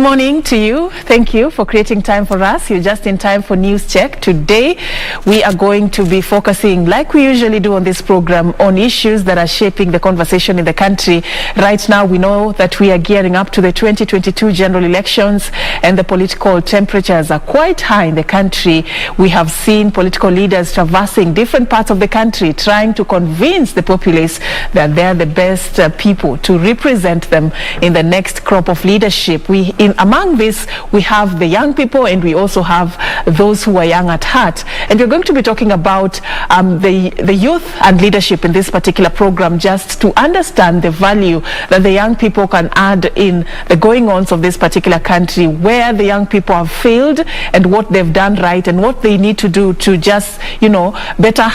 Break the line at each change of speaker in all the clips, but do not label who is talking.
morning to you. Thank you for creating time for us. You're just in time for NewsCheck. Today, we are going to be focusing, like we usually do on this program, on issues that are shaping the conversation in the country. Right now, we know that we are gearing up to the 2022 general elections, and the political temperatures are quite high in the country. We have seen political leaders traversing different parts of the country, trying to convince the populace that they're the best people to represent them in the next crop of leadership. Among this, we have the young people, and we also have those who are young at heart. And we're going to be talking about the youth and leadership in this particular program, just to understand the value that the young people can add in the going-ons of this particular country, where the young people have failed and what they've done right and what they need to do to just, better,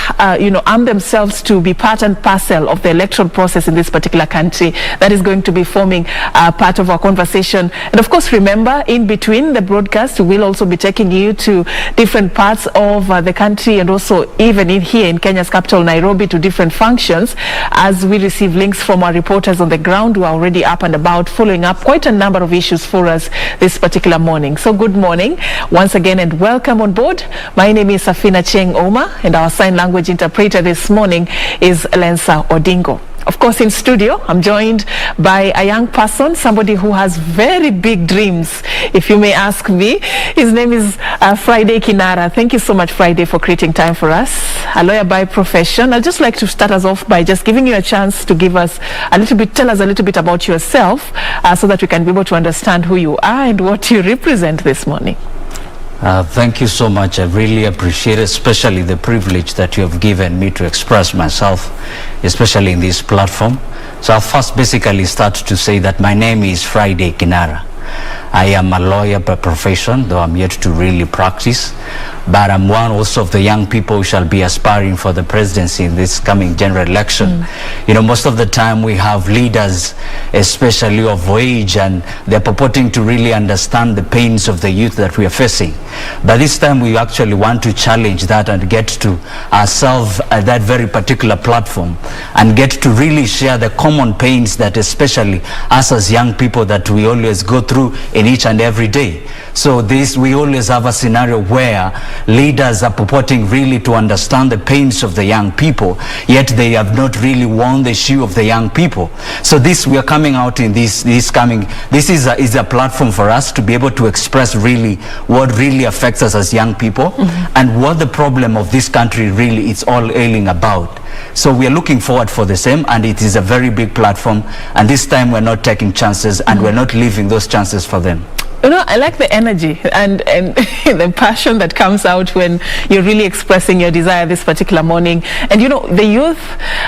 arm themselves to be part and parcel of the electoral process in this particular country. That is going to be forming part of our conversation. And of course, remember, in between the broadcast, we'll also be taking you to different parts of the country, and also even here in Kenya's capital, Nairobi, to different functions, as we receive links from our reporters on the ground who are already up and about, following up quite a number of issues for us this particular morning. So good morning once again, and welcome on board. My name is Serfine Achieng Ouma, and our sign language interpreter this morning is Lensa Odingo. Of course, in studio, I'm joined by a young person, somebody who has very big dreams, if you may ask me. His name is Friday Kinara. Thank you so much, Friday, for creating time for us. A lawyer by profession. I'd just like to start us off by just giving you a chance to tell us a little bit about yourself, so that we can be able to understand who you are and what you represent this morning.
Thank you so much. I really appreciate it, especially the privilege that you have given me to express myself, especially in this platform. So I'll first basically start to say that my name is Friday Kinara. I am a lawyer by profession, though I'm yet to really practice. But I'm one also of the young people who shall be aspiring for the presidency in this coming general election. Most of the time we have leaders, especially of age, and they're purporting to really understand the pains of the youth that we are facing. But this time we actually want to challenge that and get to ourselves at that very particular platform and get to really share the common pains that especially us as young people that we always go through in each and every day. So we always have a scenario where leaders are purporting really to understand the pains of the young people, yet they have not really worn the shoe of the young people. So we are coming out in this is a platform for us to be able to express really what really affects us as young people, and what the problem of this country really is all ailing about. So we are looking forward for the same, and it is a very big platform, and this time we're not taking chances, and we're not leaving those chances for them.
I like the energy and the passion that comes out when you're really expressing your desire this particular morning. And the youth,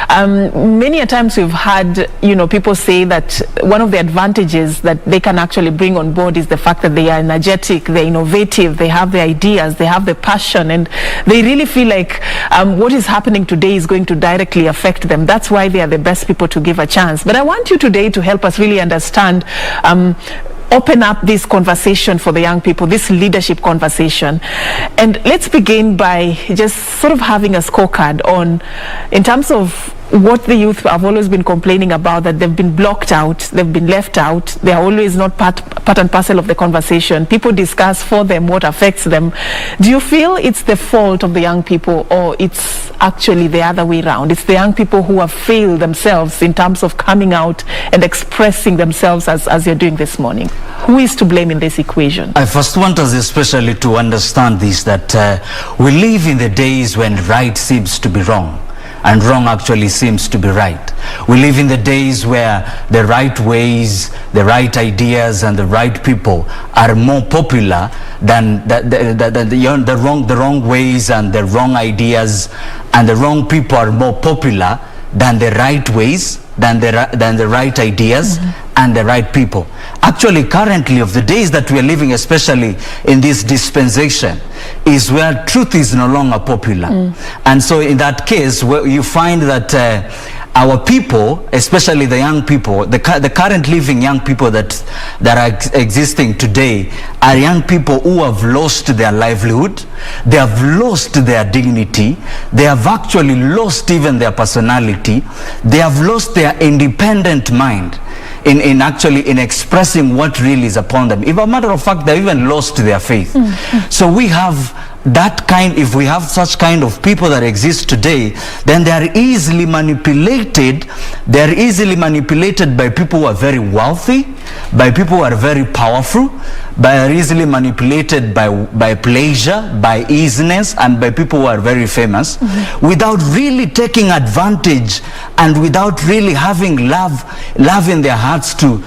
many a times we've had people say that one of the advantages that they can actually bring on board is the fact that they are energetic, they're innovative, they have the ideas, they have the passion, and they really feel like what is happening today is going to directly affect them. That's why they are the best people to give a chance. But I want you today to help us really understand, open up this conversation for the young people, this leadership conversation. And let's begin by just sort of having a scorecard on, in terms of what the youth have always been complaining about, that they've been blocked out, they've been left out, they are always not part and parcel of the conversation. People discuss for them what affects them. Do you feel it's the fault of the young people, or it's actually the other way around? It's the young people who have failed themselves in terms of coming out and expressing themselves as you're doing this morning? Who is to blame in this equation?
I first want us especially to understand this, that we live in the days when right seems to be wrong, and wrong actually seems to be right. We live in the days where the right ways, the right ideas, and the right people are more popular than the wrong ways and the wrong ideas, and the wrong people are more popular than the right ways, than the right ideas, and the right people. Actually, currently, of the days that we are living, especially in this dispensation, is where truth is no longer popular. And so in that case, where you find that our people, especially the young people, the current living young people that are existing today, are young people who have lost their livelihood, they have lost their dignity, they have actually lost even their personality, they have lost their independent mind. in expressing what really is upon them. If a matter of fact, they've even lost their faith. So we have that kind, if we have such kind of people that exist today, then they are easily manipulated. They are easily manipulated by people who are very wealthy, by people who are very powerful, are easily manipulated by pleasure, by easiness, and by people who are very famous, without really taking advantage and without really having love in their hearts to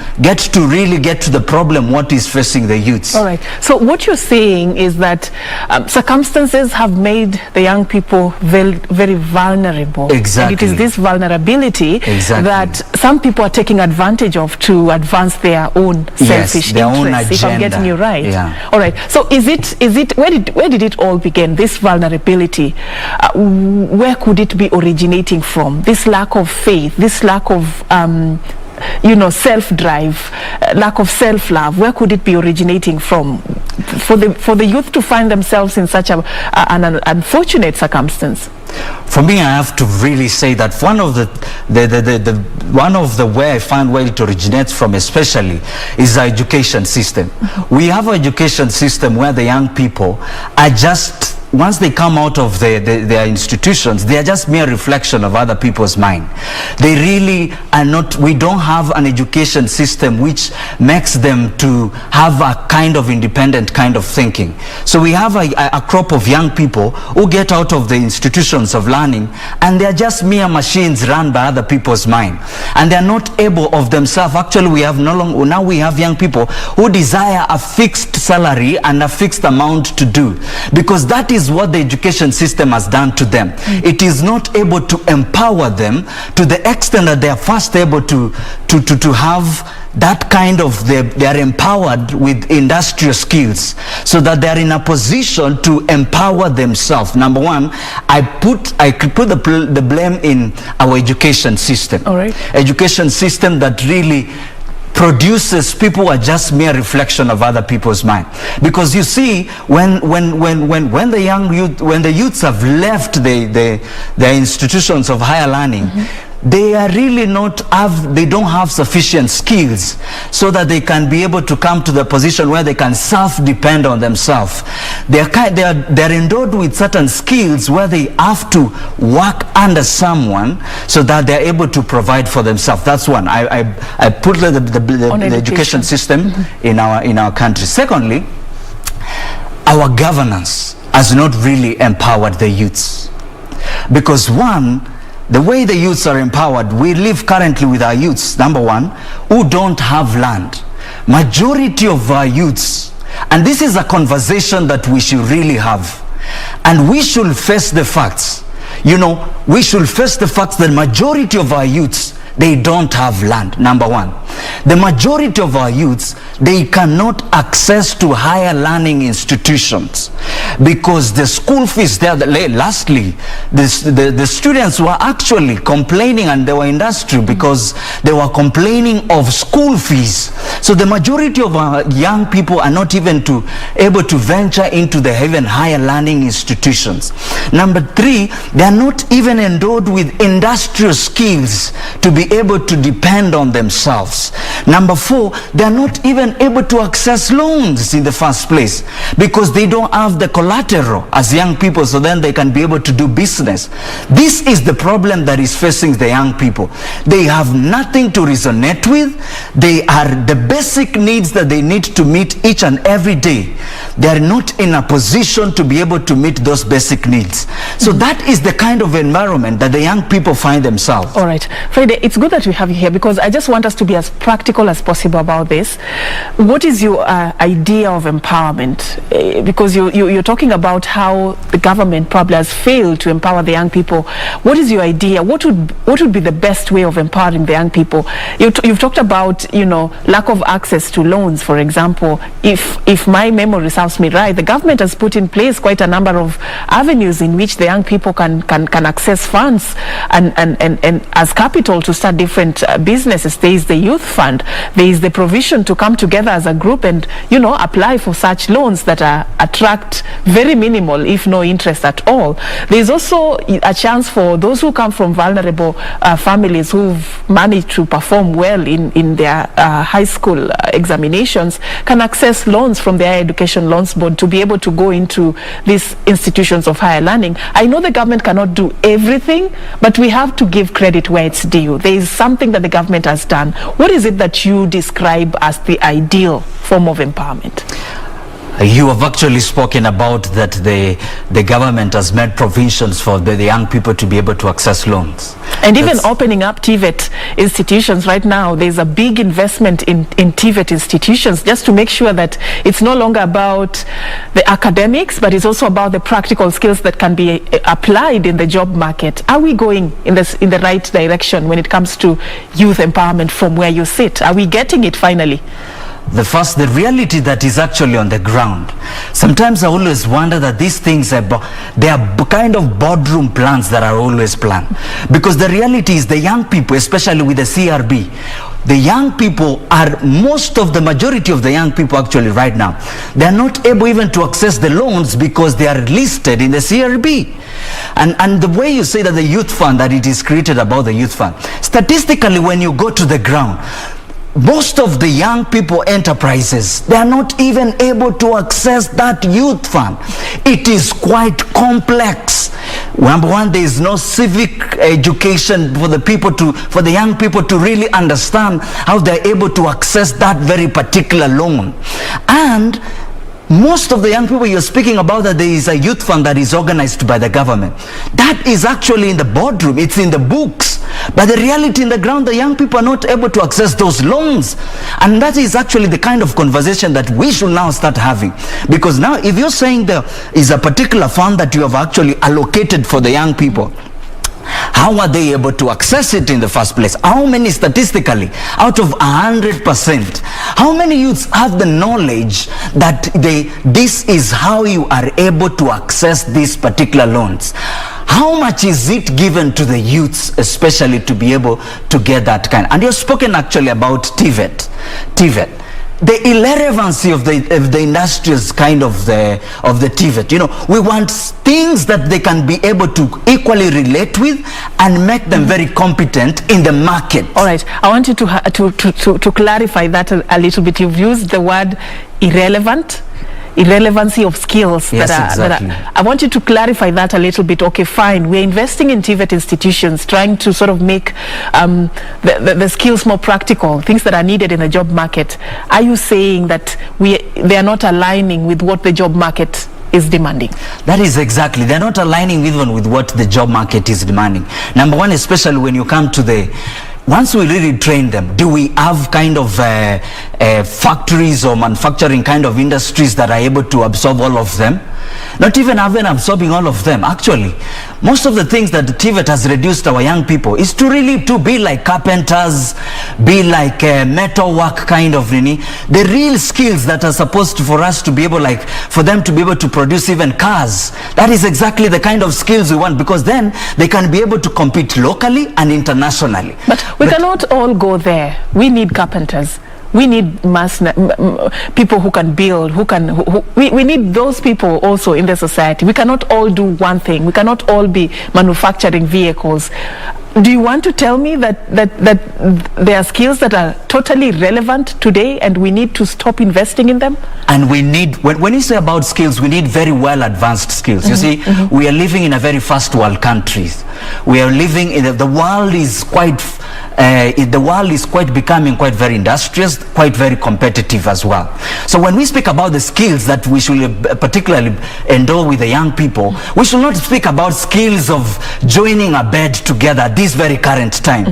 really get to the problem what is facing the youths.
All right. So what you're saying is that circumstances have made the young people very, very vulnerable.
Exactly.
And it is this vulnerability that some people are taking advantage of to advance their own selfish
their
interests,
own agenda.
if I'm getting you right.
Yeah.
All right. So is it where did it all begin, this vulnerability? Where could it be originating from? This lack of faith, this lack of self-drive, lack of self-love, where could it be originating from for the youth to find themselves in such an unfortunate circumstance?
For me, I have to really say that one of the way I find where it originates from especially is the education system. We have an education system where the young people are just, once they come out of their institutions, they are just mere reflection of other people's mind. They really are not, we don't have an education system which makes them to have a kind of independent kind of thinking. So we have a crop of young people who get out of the institutions of learning and they are just mere machines run by other people's mind. And they are not able of themselves. Actually, we have now we have young people who desire a fixed salary and a fixed amount to do, because that is what the education system has done to them. It is not able to empower them to the extent that they are first able to have that kind of, they are empowered with industrial skills so that they are in a position to empower themselves. Number one, I could put the blame in our education system.
All right. Education
system that really produces people who are just mere reflection of other people's mind. Because you see, when the young youth, when the youths have left their institutions of higher learning, they are really they don't have sufficient skills so that they can be able to come to the position where they can self-depend on themselves. They're endowed with certain skills where they have to work under someone so that they're able to provide for themselves. That's one. I put the education system in our country. Secondly, our governance has not really empowered the youths, because one, the way the youths are empowered, we live currently with our youths, number one, who don't have land. Majority of our youths, and this is a conversation that we should really have, and we should face the facts. We should face the facts that majority of our youths, they don't have land, number one. The majority of our youths, they cannot access to higher learning institutions because the school fees there. Lastly, the students were actually complaining, and they were industrial because they were complaining of school fees. So the majority of our young people are not even able to venture into the even higher learning institutions. Number three, they are not even endowed with industrial skills to be able to depend on themselves. Number four, they are not even able to access loans in the first place because they don't have the collateral as young people, so then they can be able to do business. This is the problem that is facing the young people. They have nothing to resonate with. They are the basic needs that they need to meet each and every day. They are not in a position to be able to meet those basic needs. So that is the kind of environment that the young people find themselves.
All right. Friday, it's good that we have you here because I just want us to be as practical as possible about this. What is your idea of empowerment? Because you're talking about how the government probably has failed to empower the young people. What is your idea? What would be the best way of empowering the young people? You've talked about, lack of access to loans, for example. If my memory serves me right, the government has put in place quite a number of avenues in which the young people can access funds and as capital to start different businesses. There is the youth fund. There is the provision to come together as a group and, you know, apply for such loans that attract very minimal, if no interest at all. There is also a chance for those who come from vulnerable families who've managed to perform well in their high school examinations can access loans from the Higher Education Loans Board to be able to go into these institutions of higher learning. I know the government cannot do everything, but we have to give credit where it's due. There is something that the government has done. What is it that you describe as the ideal form of empowerment?
You have actually spoken about that the government has made provisions for the young people to be able to access loans.
And even opening up TVET institutions right now, there's a big investment in TVET institutions just to make sure that it's no longer about the academics, but it's also about the practical skills that can be applied in the job market. Are we going in the right direction when it comes to youth empowerment from where you sit? Are we getting it finally?
The reality that is actually on the ground. Sometimes I always wonder that these things they are kind of boardroom plans that are always planned. Because the reality is the young people, especially with the CRB, the young people are, most of the majority of the young people actually right now, they are not able even to access the loans because they are listed in the CRB. And the way you say that the youth fund, that it is created about the youth fund, statistically when you go to the ground, most of the young people enterprises, they are not even able to access that youth fund. It is quite complex. Number one, there is no civic education for the young people to really understand how they're able to access that very particular loan. And most of the young people you're speaking about, that there is a youth fund that is organized by the government. That is actually in the boardroom, it's in the books. But the reality in the ground, the young people are not able to access those loans. And that is actually the kind of conversation that we should now start having. Because now if you're saying there is a particular fund that you have actually allocated for the young people, how are they able to access it in the first place? How many, statistically, out of 100%, how many youths have the knowledge that this is how you are able to access these particular loans? How much is it given to the youths, especially to be able to get that kind? And you've spoken actually about TVET. The irrelevancy of the industrious kind of the TVET. You know, we want things that they can be able to equally relate with and make them very competent in the market.
All right, I want you to clarify that a little bit. You've used the word irrelevancy of skills.
Yes, exactly.
I want you to clarify that a little bit. Okay, fine. We're investing in TVET institutions, trying to sort of make the skills more practical, things that are needed in the job market. Are you saying that they are not aligning with what the job market is demanding?
That is exactly. They're not aligning even with what the job market is demanding. Number one, especially when you come to once we really train them, do we have kind of factories or manufacturing kind of industries that are able to absorb all of them? Not even absorbing all of them. Actually, most of the things that the TVET has reduced our young people is to really to be like carpenters, be like metal work kind of, the real skills that are supposed to, for us to be able, like for them to be able to produce even cars. That is exactly the kind of skills we want, because then they can be able to compete locally and internationally.
But we cannot all go there. We need carpenters. We need people who can build, we need those people also in the society. We cannot all do one thing. We cannot all be manufacturing vehicles. Do you want to tell me that there are skills that are totally relevant today and we need to stop investing in them?
And we need, when you say about skills, we need very well advanced skills. You see, we are living in a very first world country. We are living in the world is quite becoming quite very industrious, quite very competitive as well. So when we speak about the skills that we should particularly endow with the young people, we should not speak about skills of joining a bed together at this very current time.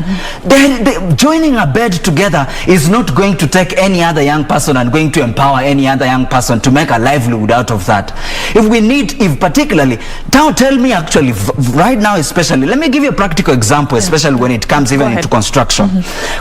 Joining a bed together is not going to take any other young person and going to empower any other young person to make a livelihood out of that. If particularly, now tell me actually, right now especially, let me give you a practical example, especially when it comes even into construction.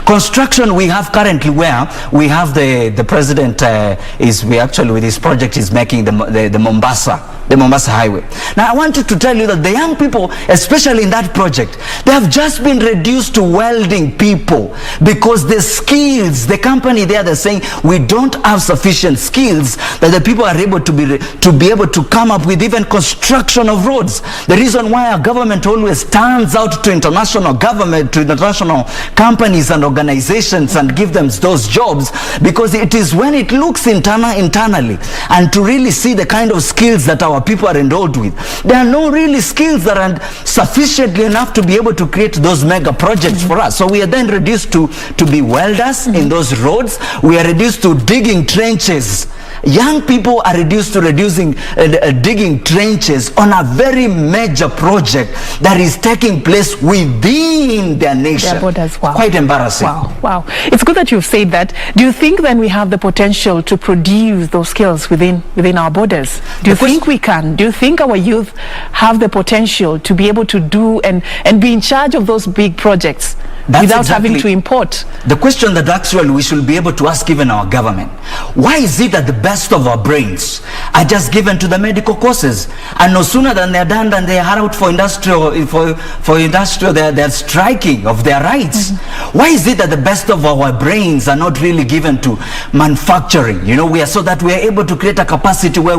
Construction, we have currently where we have the president with his project is making the Mombasa
the Mombasa Highway. Now I wanted to tell you that the young people, especially in that project, they have just been reduced to welding people because the skills, the company there, they're saying we don't have sufficient skills that the people are able to be able to come up with even construction of roads. The reason why our government always stands out to international government, to international companies and organizations and give them those jobs, because it is when it looks internally and to really see the kind of skills that our people are enrolled with. There are no really skills that are sufficiently enough to be able to create those mega projects for us. So we are then reduced to be welders in those roads. We are reduced to digging trenches. Young people are reduced to digging trenches on a very major project that is taking place within their nation.
Their borders. Wow.
Quite embarrassing.
Wow. It's good that you've said that. Do you think then we have the potential to produce those skills within our borders? Do you think we can? Do you think our youth have the potential to be able to do and be in charge of those big projects without having to import?
The question that actually we should be able to ask even our government. Why is it that the best of our brains are just given to the medical courses, and no sooner than they're done than they are out for industrial, they're striking of their rights? Why is it that the best of our brains are not really given to manufacturing? You know, so that we are able to create a capacity where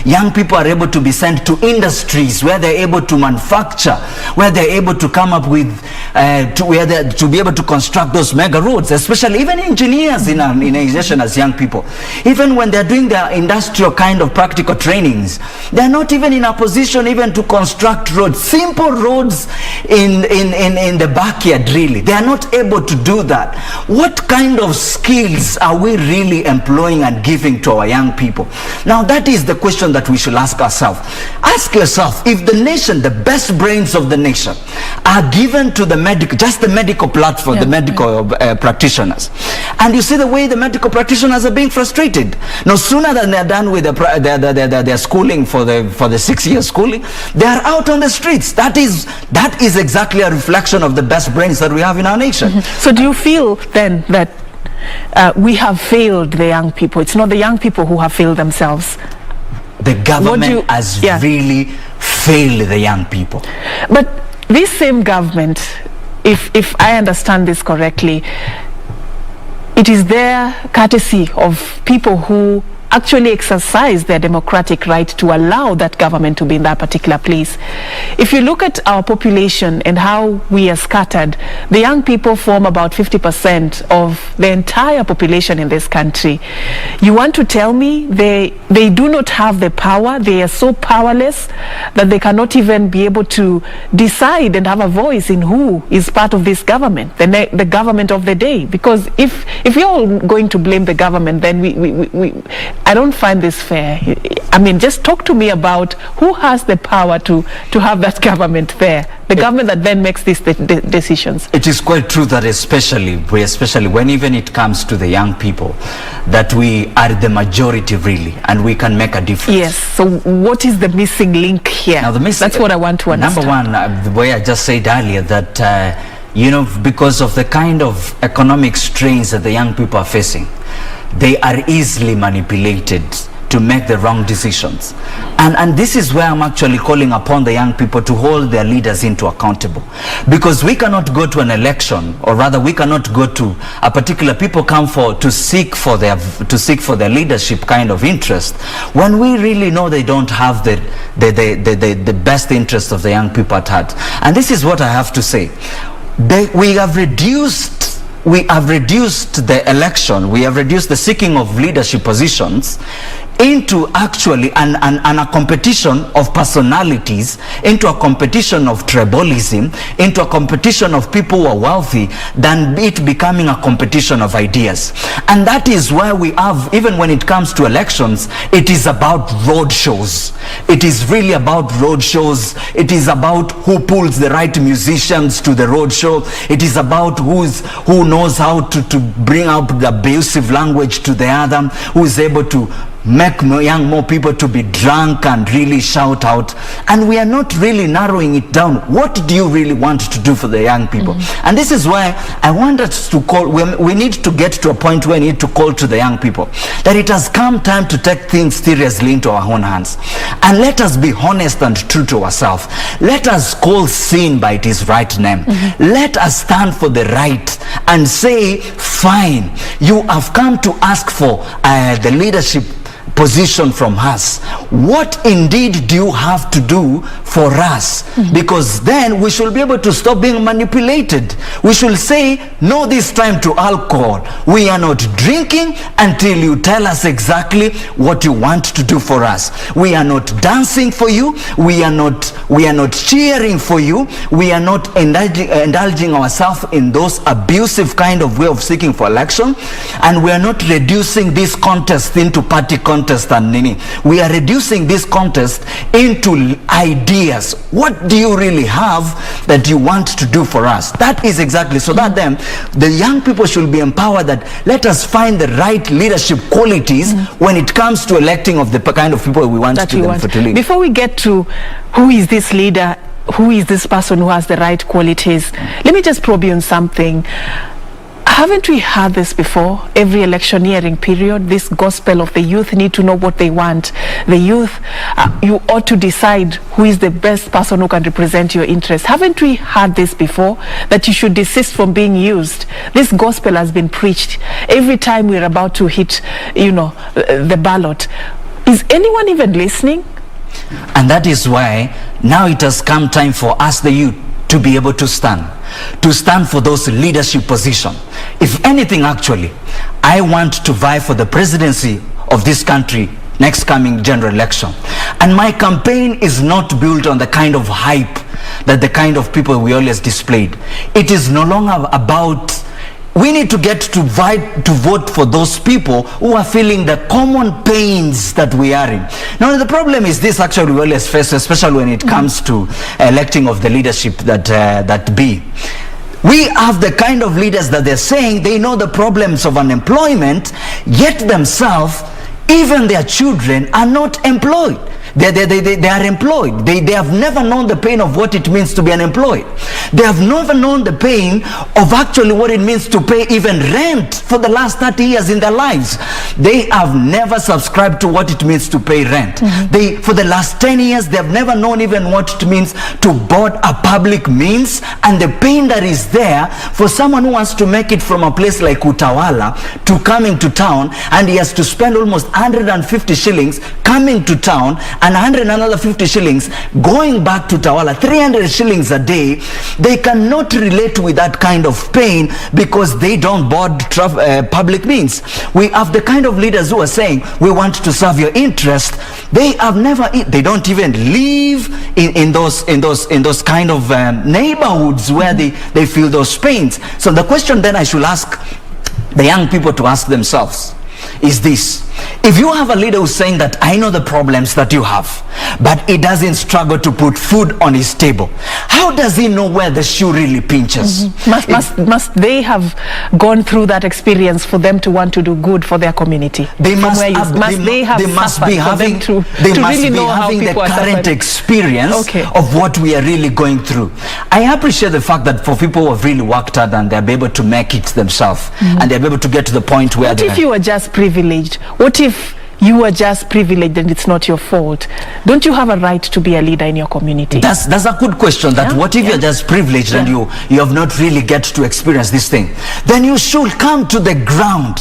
young people are able to be sent to industries where they're able to manufacture, where they're able to come up with, to be able to construct those mega roads, especially even engineers in our nation as young people. Even when they're doing their industrial kind of practical trainings, they're not even in a position even to construct roads, simple roads in the backyard, really. They are not able to do that. What kind of skills are we really employing and giving to our young people? Now that is the question that we should ask ourselves. Ask yourself, if the nation, the best brains of the nation are given to the medical platform, the medical practitioners, and you see the way the medical practitioners are being frustrated. No sooner than they're done with their schooling for the 6-year schooling, they are out on the streets. That is exactly a reflection of the best brains that we have in our nation.
So do you feel then that we have failed the young people? It's not the young people who have failed themselves.
The government has really failed the young people.
But this same government, if I understand this correctly, it is their courtesy of people who actually exercise their democratic right to allow that government to be in that particular place. If you look at our population and how we are scattered, the young people form about 50% of the entire population in this country. You want to tell me they do not have the power? They are so powerless that they cannot even be able to decide and have a voice in who is part of this government, the government of the day? Because if you're all going to blame the government, then I don't find this fair. I mean, just talk to me about who has the power to have that government there, the government that then makes these decisions.
It is quite true that especially when even it comes to the young people, that we are the majority really, and we can make a difference.
Yes. So what is the missing link here? Now, that's what I want to understand.
Number one, the way I just said earlier, that because of the kind of economic strains that the young people are facing, they are easily manipulated to make the wrong decisions. And this is where I'm actually calling upon the young people to hold their leaders into accountable. Because we cannot go to an election, or rather we cannot go to a particular people come to seek for their leadership kind of interest, when we really know they don't have the best interest of the young people at heart. And this is what I have to say. We have reduced the election, we have reduced the seeking of leadership positions into actually a competition of personalities, into a competition of tribalism, into a competition of people who are wealthy, than it becoming a competition of ideas. And that is why we have, even when it comes to elections, it is about road shows. It is really about road shows. It is about who pulls the right musicians to the road show. It is about who knows how to bring out the abusive language to the other, who is able to make more people to be drunk and really shout out, and we are not really narrowing it down. What do you really want to do for the young people? And this is why I want us to call, we need to get to a point where we need to call to the young people that it has come time to take things seriously into our own hands, and let us be honest and true to ourselves. Let us call sin by its right name. Let us stand for the right and say, fine, you have come to ask for the leadership position from us. What indeed do you have to do for us? Because then we should be able to stop being manipulated. We should say no this time to alcohol. We are not drinking until you tell us exactly what you want to do for us. We are not dancing for you. We are not cheering for you. We are not indulging ourselves in those abusive kind of way of seeking for election, and we are not reducing this contest into party contest and nini. We are reducing this contest into ideas. What do you really have that you want to do for us? That is exactly, so that then the young people should be empowered that let us find the right leadership qualities when it comes to electing of the kind of people we want to lead.
Before we get to who is this leader, who is this person who has the right qualities, let me just probe you on something. Haven't we heard this before? Every electioneering period, this gospel of the youth need to know what they want. The youth, you ought to decide who is the best person who can represent your interests. Haven't we heard this before? That you should desist from being used. This gospel has been preached every time we're about to hit, the ballot. Is anyone even listening?
And that is why now it has come time for us, the youth, to be able to stand for those leadership positions. If anything, actually, I want to vie for the presidency of this country next coming general election. And my campaign is not built on the kind of hype that the kind of people we always displayed. It is no longer about, we need to get to vote for those people who are feeling the common pains that we are in. Now, the problem is this, actually, we always face, especially when it comes to electing of the leadership that be. We have the kind of leaders that they're saying they know the problems of unemployment, yet themselves, even their children, are not employed. They are employed. They have never known the pain of what it means to be unemployed. They have never known the pain of actually what it means to pay even rent for the last 30 years in their lives. They have never subscribed to what it means to pay rent. For the last 10 years, they have never known even what it means to board a public means, and the pain that is there for someone who wants to make it from a place like Utawala to coming to town, and he has to spend almost 150 shillings coming to town, and 150 shillings going back to Tawala, 300 shillings a day. They cannot relate with that kind of pain because they don't board public means. We have the kind of leaders who are saying, we want to serve your interest. They have never, they don't even live in those kind of neighborhoods where they feel those pains. So the question then I should ask the young people to ask themselves is this: if you have a leader who's saying that I know the problems that you have, but he doesn't struggle to put food on his table, how does he know where the shoe really pinches?
Must they have gone through that experience for them to want to do good for their community?
They must be having the current experience of what we are really going through. I appreciate the fact that for people who have really worked hard and they're able to make it themselves, and they're able to get to the point where
what if you are just privileged? What if you are just privileged and it's not your fault? Don't you have a right to be a leader in your community?
That's a good question. That what if you're just privileged and you have not really get to experience this thing? Then you should come to the ground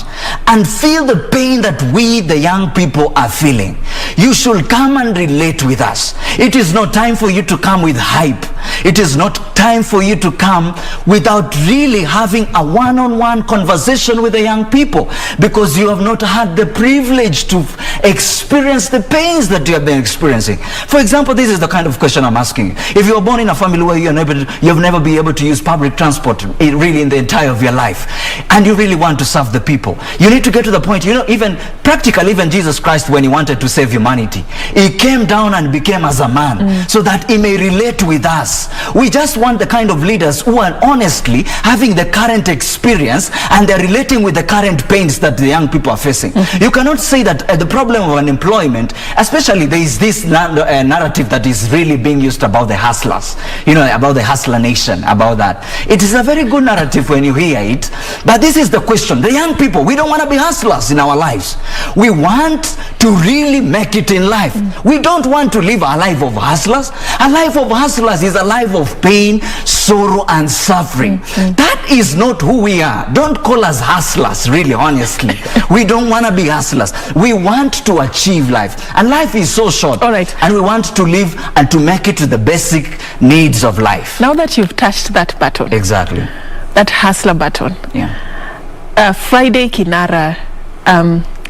and feel the pain that we, the young people, are feeling. You should come and relate with us. It is not time for you to come with hype. It is not time for you to come without really having a one-on-one conversation with the young people, because you have not had the privilege to experience the pains that you have been experiencing. For example, this is the kind of question I'm asking. If you are born in a family where you have never been able to use public transport really in the entire of your life, and you really want to serve the people, you need to get to the point, even practically, even Jesus Christ, when he wanted to save humanity, he came down and became as a man so that he may relate with us. us. We just want the kind of leaders who are honestly having the current experience and they're relating with the current pains that the young people are facing. You cannot say that the problem of unemployment, especially there is this narrative that is really being used about the hustlers, you know, about the hustler nation, about that. It is a very good narrative when you hear it, but this is the question. The young people, we don't want to be hustlers in our lives. We want to really make it in life. We don't want to live a life of hustlers. A life of hustlers is a life of pain, sorrow, and suffering. That is not who we are. Don't call us hustlers, really, honestly. We don't want to be hustlers. We want to achieve life. And life is so short.
All right.
And we want to live and to make it to the basic needs of life.
Now that you've touched that button.
Exactly.
That hustler button.
Yeah.
Friday, Kinara,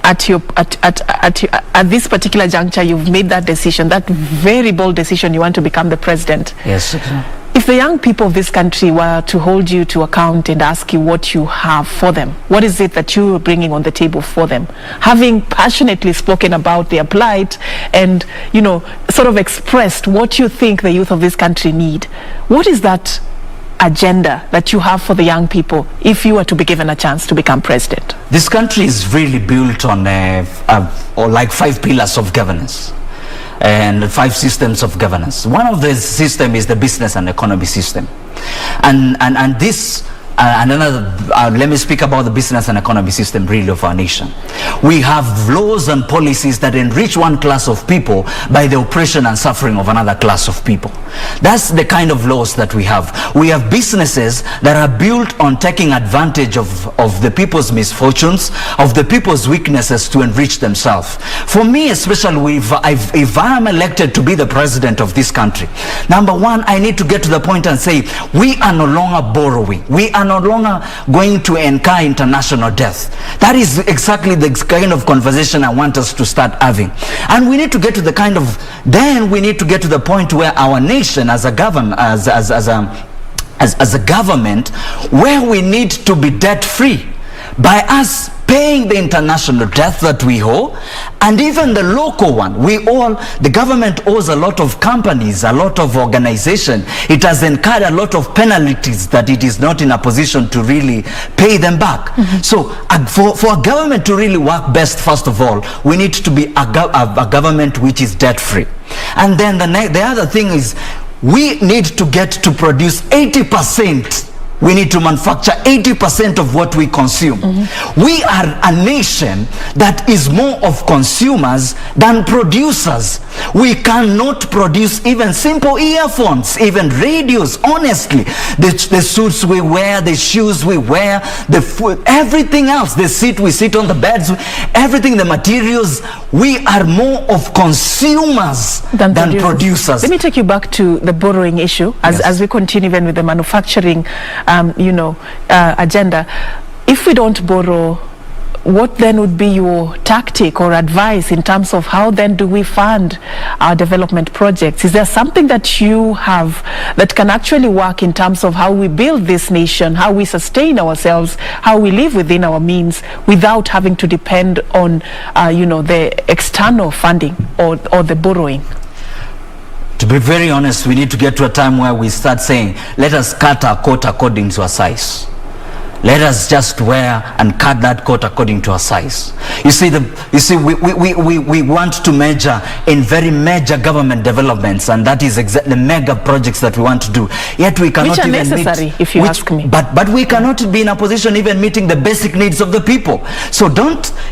at this particular juncture, you've made that decision, that very bold decision, you want to become the president.
Yes.
If the young people of this country were to hold you to account and ask you what you have for them, what is it that you are bringing on the table for them? Having passionately spoken about their plight and, you know, sort of expressed what you think the youth of this country need, what is that agenda that you have for the young people if you were to be given a chance to become president?
This country is really built on like 5 pillars of governance and 5 systems of governance. One of the system is the business and economy system, and this let me speak about the business and economy system really of our nation. We have laws and policies that enrich one class of people by the oppression and suffering of another class of people. That's the kind of laws that we have. We have businesses that are built on taking advantage of the people's misfortunes, of the people's weaknesses to enrich themselves. For me especially, if I am elected to be the president of this country, number one, I need to get to the point and say, we are no longer borrowing. We are no longer going to incur international debt. That is exactly the kind of conversation I want us to start having. And we need to get to the kind of, then we need to get to the point where our nation as a government, as a government, where we need to be debt free by us paying the international debt that we owe, and even the local one. The government owes a lot of companies, a lot of organization. It has incurred a lot of penalties that it is not in a position to really pay them back. So for a government to really work best, first of all, we need to be a government which is debt free. And then the other thing is, we need to get to produce 80%. We need to manufacture 80% of what we consume. We are a nation that is more of consumers than producers. We cannot produce even simple earphones, even radios, honestly. The suits we wear, the shoes we wear, the food, everything else, the seat we sit on, the beds, everything, the materials, we are more of consumers than producers.
Let me take you back to the borrowing issue as we continue even with the manufacturing agenda. If we don't borrow, what then would be your tactic or advice in terms of how then do we fund our development projects? Is there something that you have that can actually work in terms of how we build this nation, how we sustain ourselves, how we live within our means without having to depend on the external funding or the borrowing?
To be very honest, we need to get to a time where we start saying, let us cut our coat according to our size. Let us just wear and cut that coat according to our size. You see, we want to measure in very major government developments, and that is exactly the mega projects that we want to do. Yet we cannot
even necessary, if you ask me.
But we cannot be in a position even meeting the basic needs of the people. So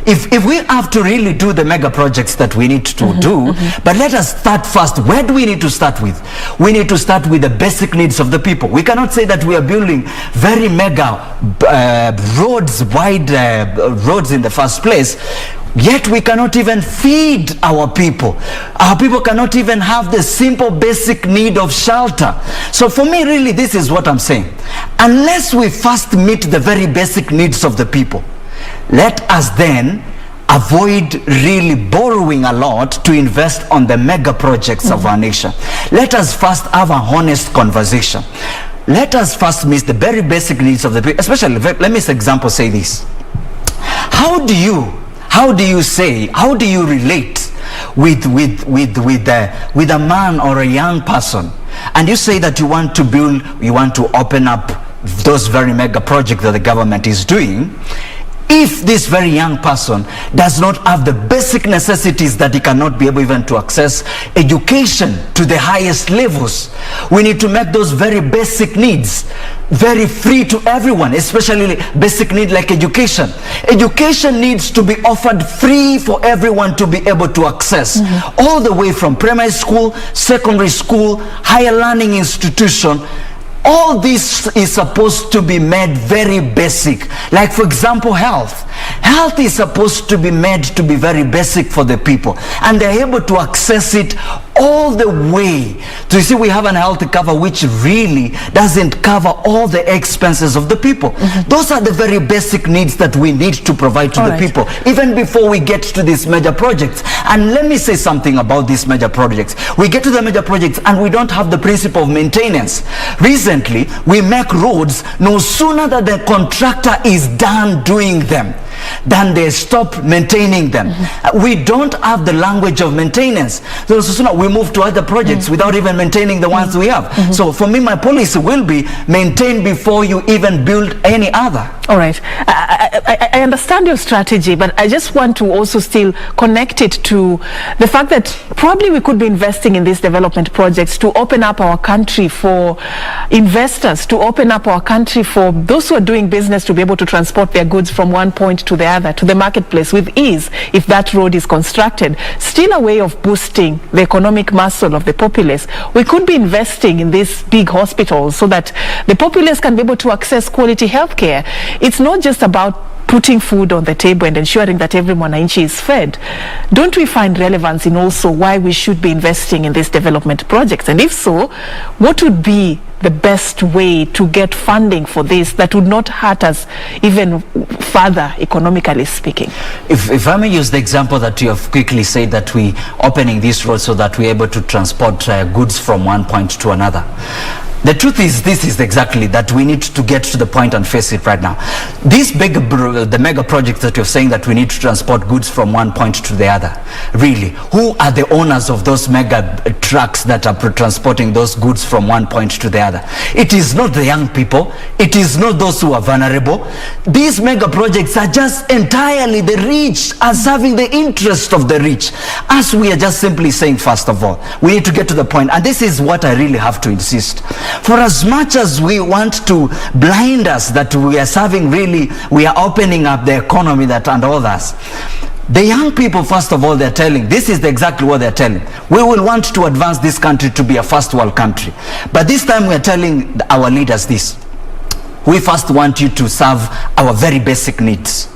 if we have to really do the mega projects that we need to do, but let us start first. Where do we need to start with? We need to start with the basic needs of the people. We cannot say that we are building very mega wide roads in the first place, yet we cannot even feed our people. Our people cannot even have the simple basic need of shelter. So for me, really, this is what I'm saying. Unless we first meet the very basic needs of the people, let us then avoid really borrowing a lot to invest on the mega projects of our nation. Let us first have a honest conversation. Let us first meet the very basic needs of the people. Especially, let me for example say this. How do you relate with a man or a young person, and you say that you want to open up those very mega projects that the government is doing, if this very young person does not have the basic necessities that he cannot be able even to access education to the highest levels, we need to make those very basic needs very free to everyone, especially basic need like education. Education needs to be offered free for everyone to be able to access, all the way from primary school, secondary school, higher learning institution. All this is supposed to be made very basic. Like, for example, health. Health is supposed to be made to be very basic for the people, and they're able to access it all the way. So you see, we have an health cover which really doesn't cover all the expenses of the people. Those are the very basic needs that we need to provide to the people, even before we get to these major projects. And let me say something about these major projects. We get to the major projects and we don't have the principle of maintenance. Recently, we make roads no sooner than the contractor is done doing them than they stop maintaining them. We don't have the language of maintenance. So sooner we move to other projects without even maintaining the ones we have. So for me, my policy will be maintain before you even build any other.
All right. I understand your strategy, but I just want to also still connect it to the fact that probably we could be investing in these development projects to open up our country for investors, to open up our country for those who are doing business to be able to transport their goods from one point to the other, to the marketplace with ease, if that road is constructed. Still a way of boosting the economic muscle of the populace. We could be investing in these big hospitals so that the populace can be able to access quality healthcare. It's not just about putting food on the table and ensuring that every Mwananchi is fed. Don't we find relevance in also why we should be investing in these development projects? And if so, what would be the best way to get funding for this that would not hurt us even further, economically speaking?
If I may use the example that you have quickly said, that we opening this road so that we're able to transport goods from one point to another. The truth is, this is exactly that we need to get to the point and face it right now. These the mega projects that you're saying that we need to transport goods from one point to the other, really, who are the owners of those mega trucks that are transporting those goods from one point to the other? It is not the young people. It is not those who are vulnerable. These mega projects are just entirely the rich, are serving the interest of the rich. As we are just simply saying, first of all, we need to get to the point, and this is what I really have to insist. For as much as we want to blind us that we are serving, really, we are opening up the economy that and others. The young people, first of all, they're telling, this is exactly what they're telling. We will want to advance this country to be a first world country. But this time we're telling our leaders this. We first want you to serve our very basic needs.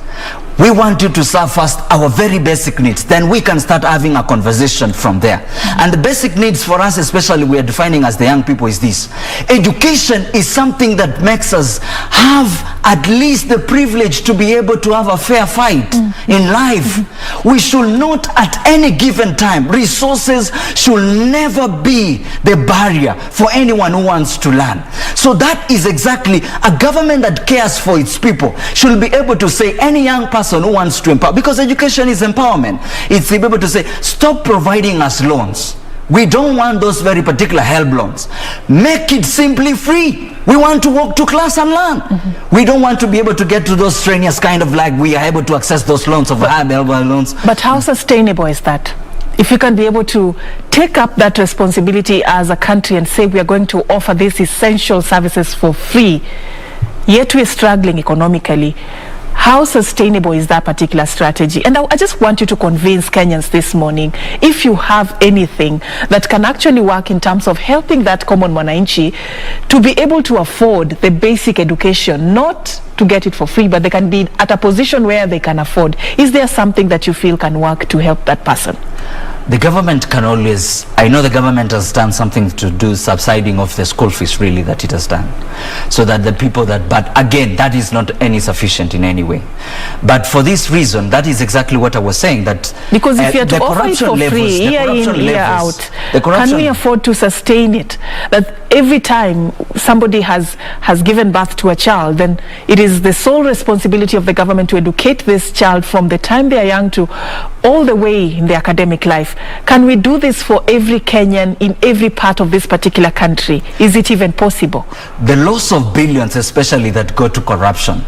We want you to serve first our very basic needs. Then we can start having a conversation from there. And the basic needs for us, especially we are defining as the young people, is this. Education is something that makes us have at least the privilege to be able to have a fair fight in life. We should not at any given time, resources should never be the barrier for anyone who wants to learn. So that is exactly a government that cares for its people should be able to say any young person who wants to empower, because education is empowerment. It's able to say, stop providing us loans. We don't want those very particular help loans. Make it simply free. We want to walk to class and learn. We don't want to be able to get to those strenuous kind of like we are able to access those loans of high loans.
But how sustainable is that? If you can be able to take up that responsibility as a country and say we are going to offer these essential services for free, yet we're struggling economically, how sustainable is that particular strategy? And I just want you to convince Kenyans this morning, if you have anything that can actually work in terms of helping that common Mwananchi to be able to afford the basic education, not to get it for free, but they can be at a position where they can afford. Is there something that you feel can work to help that person?
The government can always, I know the government has done something to do subsiding of the school fees, really, that it has done. So that the people that, but again, that is not any sufficient in any way. But for this reason, that is exactly what I was saying, that
because if you are to offer it for free, year in, year out, can we afford to sustain it? That every time somebody has given birth to a child, then it is the sole responsibility of the government to educate this child from the time they are young to all the way in the academic life. enough. Can we do this for every Kenyan in every part of this particular country? Is it even possible?
The loss of billions, especially that go to corruption,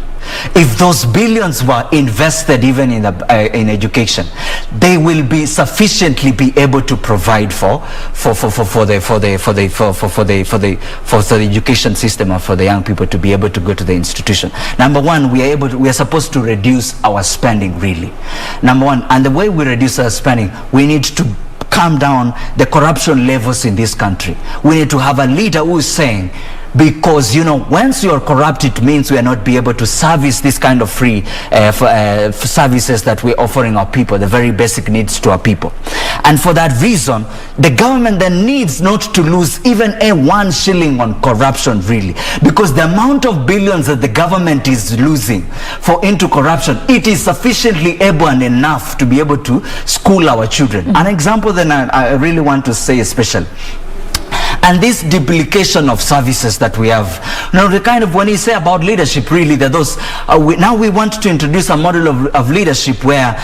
if those billions were invested even in education, they will be sufficiently be able to provide for the education system, or for the young people to be able to go to the institution. Number one, we are supposed to reduce our spending, really. Number one, and the way we reduce our spending, we need to calm down the corruption levels in this country. We need to have a leader who is saying, because once you are corrupt, it means we are not be able to service this kind of free services that we're offering our people, the very basic needs to our people. And for that reason, the government then needs not to lose even a 1 shilling on corruption, really, because the amount of billions that the government is losing into corruption, it is sufficiently able and enough to be able to school our children. An example then I really want to say especially, and this duplication of services that we have. The kind of, when you say about leadership, really, that those now we want to introduce a model of leadership where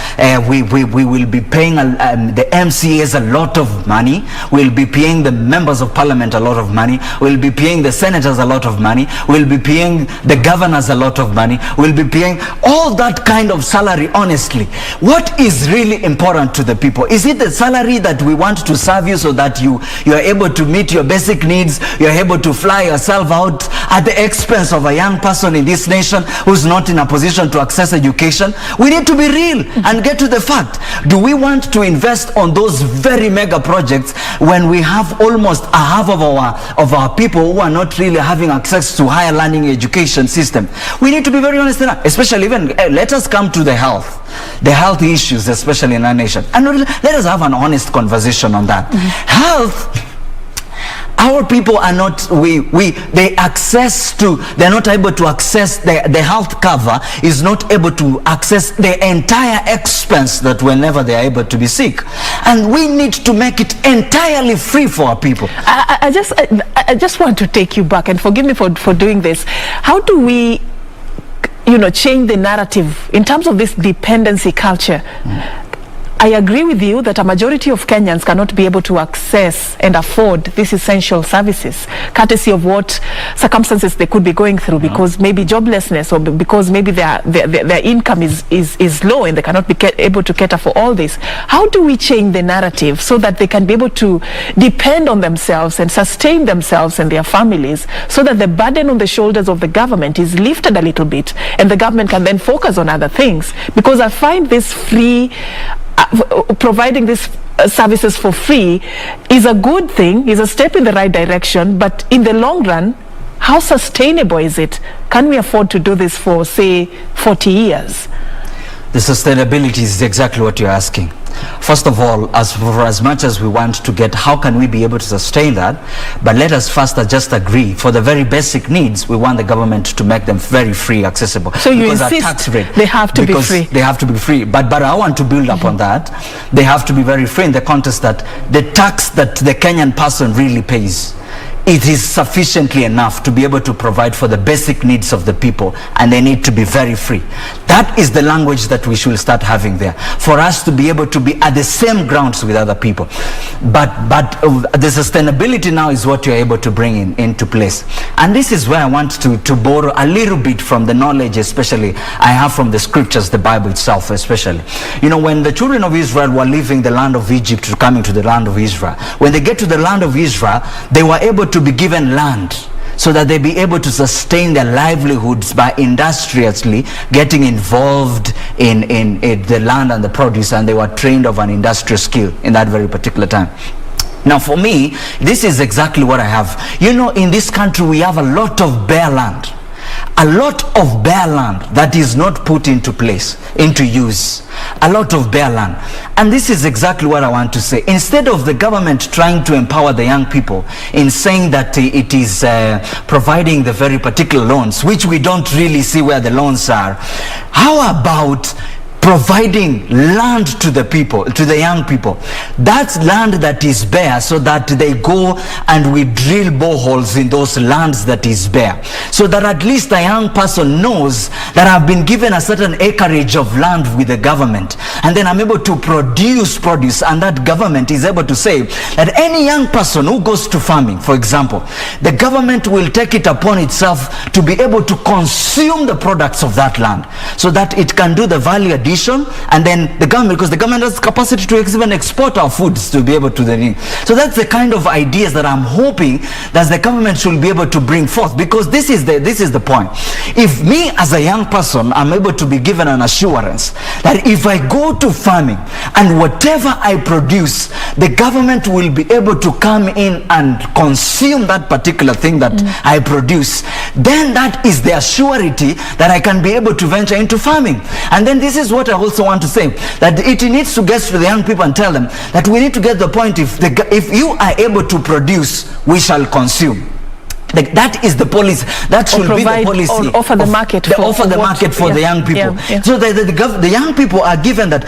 we will be paying the MCAs a lot of money, we'll be paying the members of parliament a lot of money, we'll be paying the senators a lot of money, we'll be paying the governors a lot of money, we'll be paying all that kind of salary. Honestly, what is really important to the people? Is it the salary that we want to serve you so that you are able to meet your basic needs, you're able to fly yourself out at the expense of a young person in this nation who's not in a position to access education? We need to be real and get to the fact. Do we want to invest on those very mega projects when we have almost a half of our people who are not really having access to higher learning education system? We need to be very honest enough, especially even, let us come to the health issues, especially in our nation, and let us have an honest conversation on that. Health, our people are not, they're not able to access the health cover, is not able to access the entire expense that whenever they are able to be sick. And we need to make it entirely free for our people.
I just want to take you back, and forgive me for doing this. How do we change the narrative in terms of this dependency culture? I agree with you that a majority of Kenyans cannot be able to access and afford these essential services, courtesy of what circumstances they could be going through, because maybe joblessness, or because maybe their income is low and they cannot be able to cater for all this. How do we change the narrative so that they can be able to depend on themselves and sustain themselves and their families, so that the burden on the shoulders of the government is lifted a little bit and the government can then focus on other things? Because I find this free providing these services for free is a good thing, is a step in the right direction, but in the long run, how sustainable is it? Can we afford to do this for, say, 40 years?
The sustainability is exactly what you're asking. First of all, as much as we want to get, how can we be able to sustain that? But let us first just agree, for the very basic needs, we want the government to make them very free, accessible.
So you insist tax rate, they have to be free?
They have to be free. But I want to build up on that. They have to be very free in the context that the tax that the Kenyan person really pays, it is sufficiently enough to be able to provide for the basic needs of the people, and they need to be very free. That is the language that we should start having there, for us to be able to be at the same grounds with other people. But the sustainability now is what you're able to bring into place. And this is where I want to borrow a little bit from the knowledge, especially I have from the scriptures, the Bible itself especially. When the children of Israel were leaving the land of Egypt to coming to the land of Israel, when they get to the land of Israel, they were able to be given land so that they be able to sustain their livelihoods by industriously getting involved in the land and the produce, and they were trained of an industrial skill in that very particular time. Now for me, this is exactly what I have. In this country we have a lot of bare land. A lot of bare land that is not put into place, into use. A lot of bare land. And this is exactly what I want to say. Instead of the government trying to empower the young people in saying that it is providing the very particular loans, which we don't really see where the loans are, how about providing land to the people, to the young people. That's land that is bare, so that they go and we drill boreholes in those lands that is bare, so that at least a young person knows that I've been given a certain acreage of land with the government, and then I'm able to produce produce, and that government is able to say that any young person who goes to farming, for example, the government will take it upon itself to be able to consume the products of that land, so that it can do the value addition. And then the government, because the government has capacity to even export our foods to be able to the. So that's the kind of ideas that I'm hoping that the government should be able to bring forth, because this is the point. If me as a young person, I'm able to be given an assurance that if I go to farming and whatever I produce, the government will be able to come in and consume that particular thing that I produce, then that is the surety that I can be able to venture into farming. And then this is what I also want to say, that it needs to get to the young people and tell them that we need to get the point, if you are able to produce, we shall consume. Like, that is the policy. That should be the policy.
Or offer the market.
Offer the market for the young people. So the young people are given that,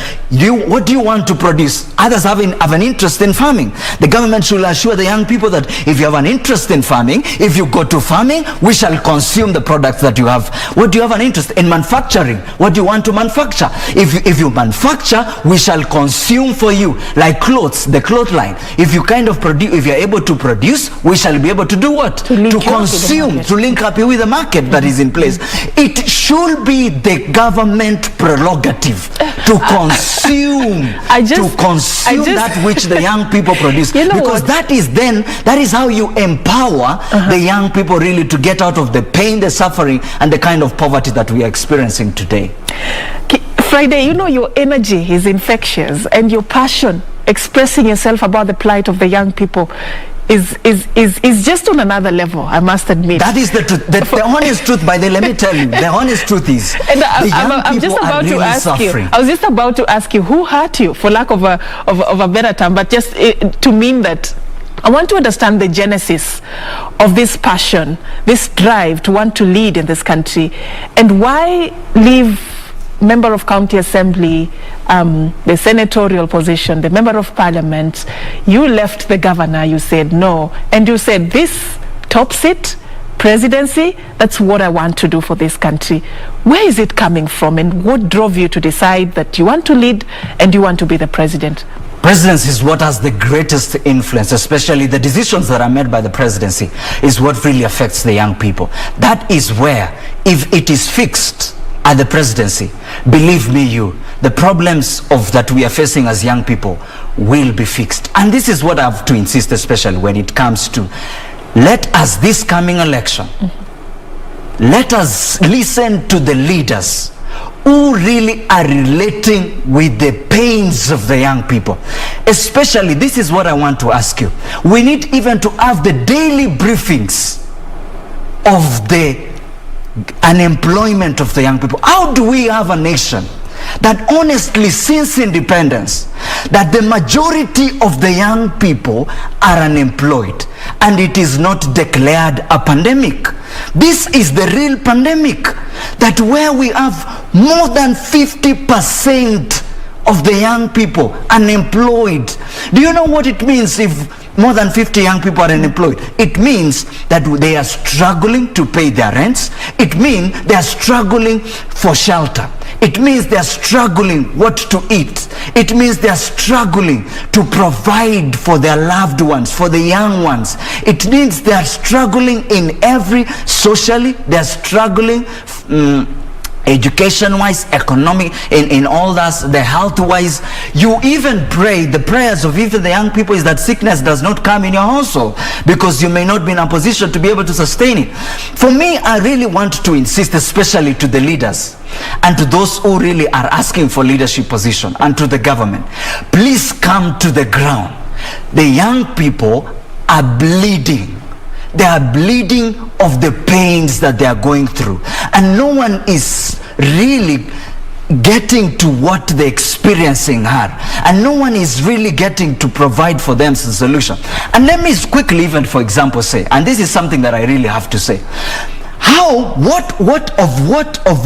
what do you want to produce? Others have an interest in farming. The government should assure the young people that if you have an interest in farming, if you go to farming, we shall consume the products that you have. What do you have an interest in? Manufacturing. What do you want to manufacture? If you manufacture, we shall consume for you, like clothes, the cloth line. If you kind of produce, if you are able to produce, we shall be able to do what? To consume, to link up with the market that is in place. It should be the government prerogative to consume, that which the young people produce. Because that is how you empower the young people really to get out of the pain, the suffering, and the kind of poverty that we are experiencing today.
Friday, your energy is infectious, and your passion, expressing yourself about the plight of the young people, is just on another level, I must admit. That is the truth. The honest truth, let me tell you, the honest truth is, and I'm just about to ask suffering. You. I was just about to ask you, who hurt you, for lack of a better term, but just to mean that. I want to understand the genesis of this passion, this drive to want to lead in this country, and why leave member of county assembly, the senatorial position, the member of parliament. You left the governor, you said no, and you said this top seat, presidency, that's what I want to do for this country. Where is it coming from, and what drove you to decide that you want to lead and you want to be the president?
Presidency is what has the greatest influence, especially the decisions that are made by the presidency is what really affects the young people. That is where, if it is fixed at the presidency, believe me, the problems that we are facing as young people will be fixed. And this is what I have to insist, especially when it comes to, let us, this coming election, let us listen to the leaders who really are relating with the pains of the young people. Especially, this is what I want to ask you. We need even to have the daily briefings of the unemployment of the young people. How do we have a nation that honestly, since independence, that the majority of the young people are unemployed, and it is not declared a pandemic? This is the real pandemic, that where we have more than 50% of the young people unemployed. Do you know what it means if more than 50 young people are unemployed? It means that they are struggling to pay their rents. It means they are struggling for shelter. It means they are struggling what to eat. It means they are struggling to provide for their loved ones, for the young ones. It means they are struggling in every, socially, they are struggling education-wise, economic, in all that, the health-wise. You even pray, the prayers of even the young people is that sickness does not come in your household, because you may not be in a position to be able to sustain it. For me, I really want to insist, especially to the leaders and to those who really are asking for leadership position, and to the government, please come to the ground. The young people are bleeding. They are bleeding of the pains that they are going through, and no one is really getting to what they're experiencing hard, and no one is really getting to provide for them some solution. And let me quickly even, for example, say, and this is something that I really have to say,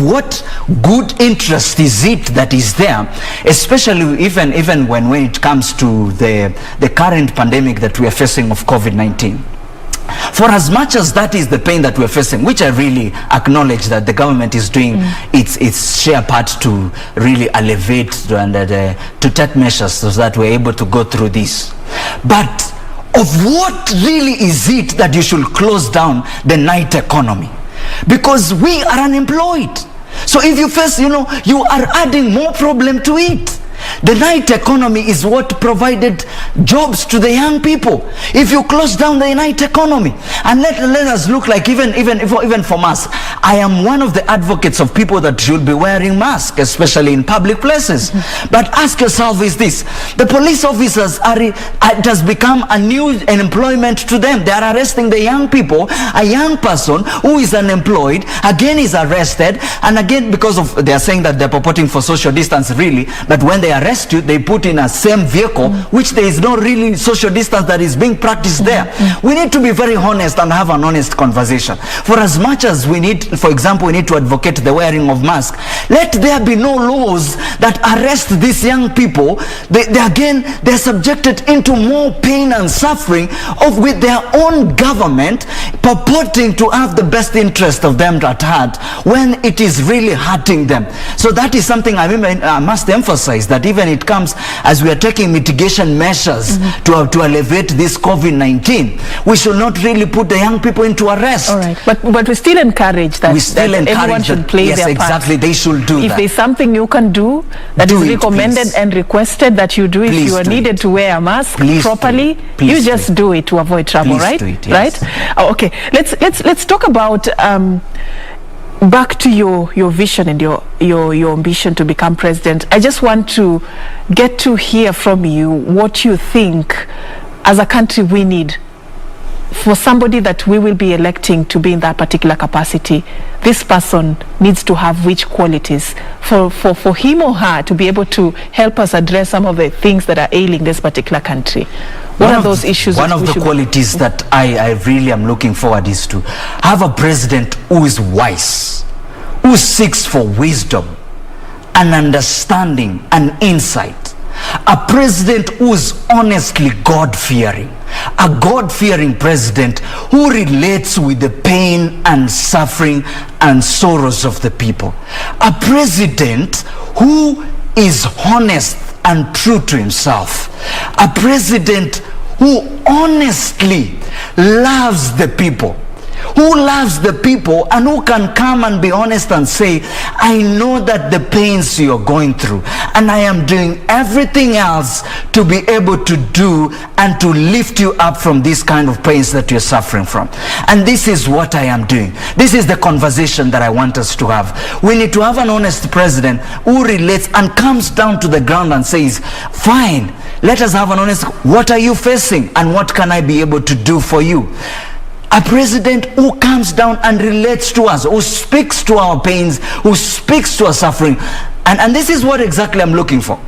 what good interest is it that is there, especially even when it comes to the current pandemic that we are facing of COVID-19. For as much as that is the pain that we're facing, which I really acknowledge that the government is doing its share part to really alleviate and to take measures so that we're able to go through this. But of what really is it that you should close down the night economy? Because we are unemployed. So if you face, you are adding more problem to it. The night economy is what provided jobs to the young people. If you close down the night economy, and let us look like even for masks, I am one of the advocates of people that should be wearing masks, especially in public places. But ask yourself is this: the police officers it has become a new employment to them. They are arresting the young people. A young person who is unemployed again is arrested, and again because of they are saying that they're purporting for social distance really, but when they arrest you, they put in a same vehicle, which there is no really social distance that is being practiced there. We need to be very honest and have an honest conversation. For as much as we need, for example, we need to advocate the wearing of masks, let there be no laws that arrest these young people. They're subjected into more pain and suffering with their own government purporting to have the best interest of them at heart when it is really hurting them. So that is something I must emphasize, that even it comes as we are taking mitigation measures to alleviate this COVID-19, we should not really put the young people into arrest.
All right, but we still encourage that, everyone should play their part.
Yes, exactly, they should do that.
If there's something you can do that is recommended and requested that you do, if you are needed to wear a mask properly, you just do it to avoid trouble, right? Right? Oh, okay, let's talk about back to your vision and your ambition to become president. I just want to get to hear from you what you think as a country we need for somebody that we will be electing to be in that particular capacity. This person needs to have which qualities for him or her to be able to help us address some of the things that are ailing this particular country. What are those issues?
One of the qualities that I really am looking forward is to have a president who is wise, who seeks for wisdom and understanding and insight. A president who is honestly God-fearing. A God-fearing president who relates with the pain and suffering and sorrows of the people. A president who is honest and true to himself. A president who honestly loves the people. Who loves the people and who can come and be honest and say, I know that the pains you're going through and I am doing everything else to be able to do and to lift you up from this kind of pains that you're suffering from. And this is what I am doing. This is the conversation that I want us to have. We need to have an honest president who relates and comes down to the ground and says, fine, let us have an honest, what are you facing and what can I be able to do for you? A president who comes down and relates to us, who speaks to our pains, who speaks to our suffering. And this is what exactly I'm looking for.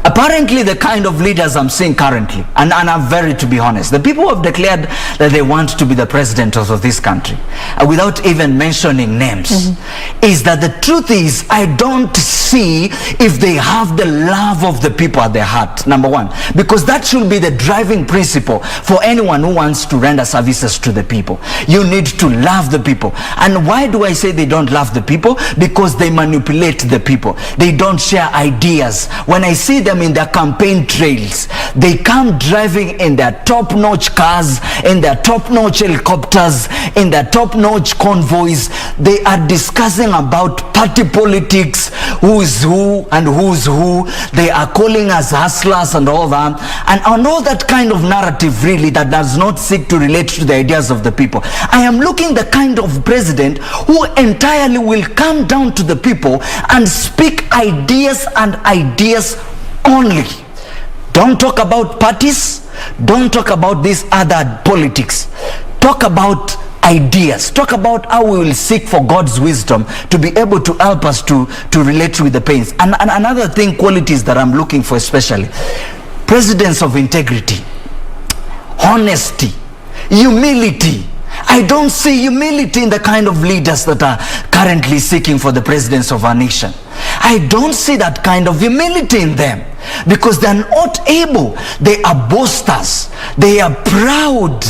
Apparently the kind of leaders I'm seeing currently, and I'm very, to be honest, the people who have declared that they want to be the president of this country, without even mentioning names, is that the truth is, I don't see if they have the love of the people at their heart, number one, because that should be the driving principle for anyone who wants to render services to the people. You need to love the people. And why do I say they don't love the people? Because they manipulate the people. They don't share ideas. When I see them in their campaign trails, they come driving in their top-notch cars, in their top-notch helicopters, in their top-notch convoys. They are discussing about party politics, who's who and who's who. They are calling us hustlers and all that, and all that kind of narrative really that does not seek to relate to the ideas of the people. I am looking the kind of president who entirely will come down to the people and speak ideas and ideas only. Don't talk about parties. Don't talk about this other politics. Talk about ideas. Talk about how we will seek for God's wisdom to be able to help us to relate with the pains. And another thing, qualities that I'm looking for especially, presidents of integrity, honesty, humility, I don't see humility in the kind of leaders that are currently seeking for the presidency of our nation. I don't see that kind of humility in them, because they're not able. They are boasters. They are proud.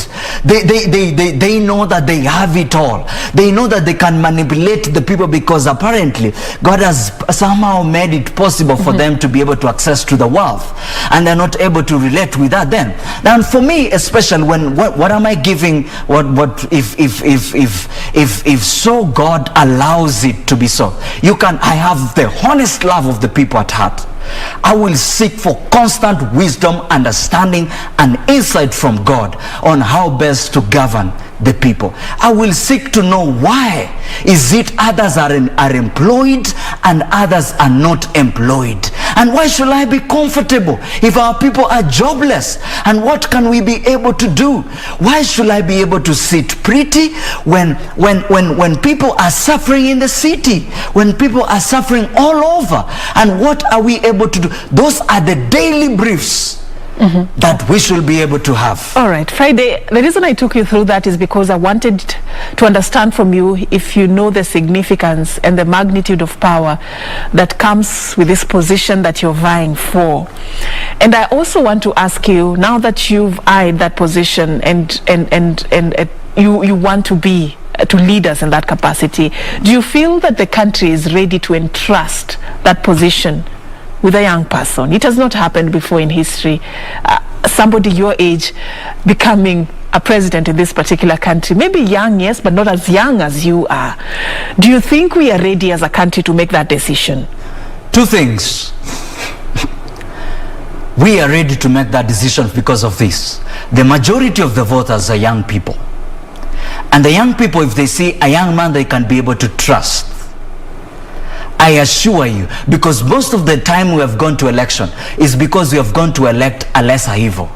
They know that they have it all. They know that they can manipulate the people, because apparently God has somehow made it possible for them to be able to access to the wealth, and they're not able to relate with that then. And for me, especially, when what am I giving? What if so God allows it to be so? I have the honest love of the people at heart. I will seek for constant wisdom, understanding, and insight from God on how best to govern the people. I will seek to know why is it others are employed and others are not employed, and why should I be comfortable if our people are jobless, and what can we be able to do? Why should I be able to sit pretty when people are suffering in the city, when people are suffering all over, and what are we able to do? Those are the daily briefs that we should be able to have.
All right, Friday, the reason I took you through that is because I wanted to understand from you if you know the significance and the magnitude of power that comes with this position that you're vying for. And I also want to ask you, now that you've eyed that position and you want to be to lead us in that capacity, do you feel that the country is ready to entrust that position with a young person? It has not happened before in history. Somebody your age becoming a president in this particular country. Maybe young, yes, but not as young as you are. Do you think we are ready as a country to make that decision?
Two things. We are ready to make that decision because of this. The majority of the voters are young people. And the young people, if they see a young man they can be able to trust, I assure you, because most of the time we have gone to election is because we have gone to elect a lesser evil.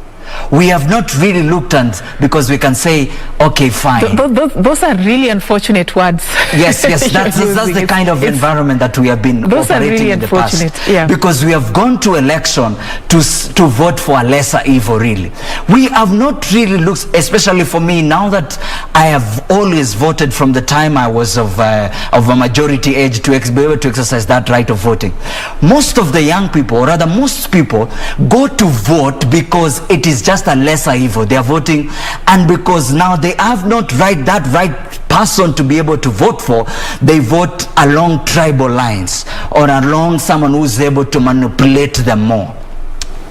We have not really looked at, because we can say, okay, fine.
Those are really unfortunate words.
Yes, that's the kind of environment that we have been operating really in the past.
Yeah.
Because we have gone to election to vote for a lesser evil, really. We have not really looked, especially for me, now that I have always voted from the time I was of a majority age to be able to exercise that right of voting. Most of the young people, or rather most people, go to vote because it is just a lesser evil. They are voting, and because now they have not that right person to be able to vote for, they vote along tribal lines or along someone who's able to manipulate them more.